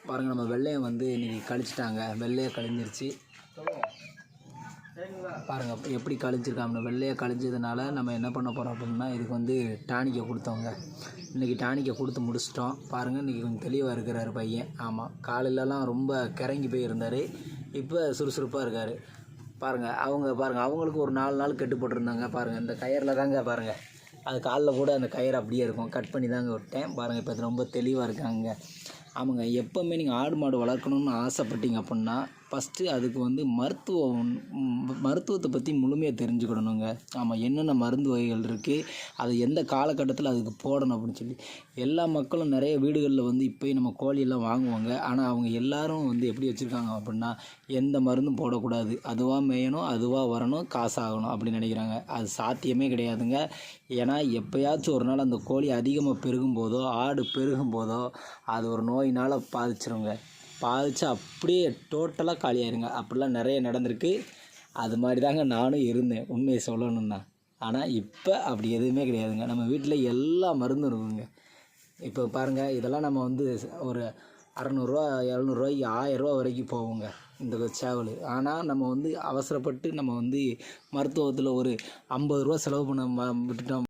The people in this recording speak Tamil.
பாருங்கள், நம்ம வெள்ளையம் வந்து இன்றைக்கி கழிச்சிட்டாங்க. வெள்ளையை கழிஞ்சிருச்சு பாருங்கள் எப்படி கழிஞ்சிருக்காங்க. வெள்ளையை கழிஞ்சதுனால நம்ம என்ன பண்ண போகிறோம் அப்படின்னா, இதுக்கு வந்து டானிக்கை கொடுத்தோங்க. இன்றைக்கி டானிக்கை கொடுத்து முடிச்சிட்டோம். பாருங்கள், இன்றைக்கி கொஞ்சம் தெளிவாக இருக்கிறாரு பையன். ஆமாம், காலையிலலாம் ரொம்ப கிறங்கி போயிருந்தார், இப்போ சுறுசுறுப்பாக இருக்கார். பாருங்கள், அவங்களுக்கு ஒரு 4 நாள் கட்டு போட்டிருந்தாங்க. பாருங்கள், இந்த கயிறில் தாங்க பாருங்கள், அது காலில் கூட அந்த கயிறு அப்படியே இருக்கும். கட் பண்ணி தாங்க விட்டேன். பாருங்கள், இப்போ அது ரொம்ப தெளிவாக இருக்காங்க. ஆமாங்க, எப்போவுமே நீங்கள் ஆடு மாடு வளர்க்கணுன்னு ஆசைப்பட்டீங்க அப்படின்னா ஃபஸ்ட்டு அதுக்கு வந்து மருத்துவத்தை பற்றி முழுமையாக தெரிஞ்சுக்கிடணுங்க. ஆமாம், என்னென்ன மருந்து வகைகள் இருக்குது, அதை எந்த காலகட்டத்தில் அதுக்கு போடணும் அப்படின்னு சொல்லி. எல்லா மக்களும் நிறைய வீடுகளில் வந்து இப்போயும் நம்ம கோழியெல்லாம் வாங்குவாங்க. ஆனால் அவங்க எல்லோரும் வந்து எப்படி வச்சுருக்காங்க அப்படின்னா, எந்த மருந்தும் போடக்கூடாது, அதுவாக மேயணும், அதுவாக வரணும், காசாகணும் அப்படின்னு நினைக்கிறாங்க. அது சாத்தியமே கிடையாதுங்க. ஏன்னா எப்போயாச்சும் ஒரு நாள் அந்த கோழி அதிகமாக பெருகும் போதோ, ஆடு பெருகும் போதோ, அது ஒரு நோயினால் பாதிச்சிருங்க. பாதிச்சு அப்படியே டோட்டலாக காலியாயிருங்க. அப்படிலாம் நிறைய நடந்திருக்கு. அது மாதிரி தாங்க நானும் இருந்தேன், உண்மையை சொல்லணுன்னா. ஆனால் இப்போ அப்படி எதுவுமே கிடையாதுங்க. நம்ம வீட்டில் எல்லா மருந்தும் இருக்குங்க. இப்போ பாருங்கள், இதெல்லாம் நம்ம வந்து ஒரு 600 700 1000 வரைக்கும் போவோங்க இந்த சேவல். ஆனால் நம்ம வந்து அவசரப்பட்டு நம்ம வந்து மருத்துவத்தில் ஒரு 50 செலவு பண்ண விட்டுட்டோம்.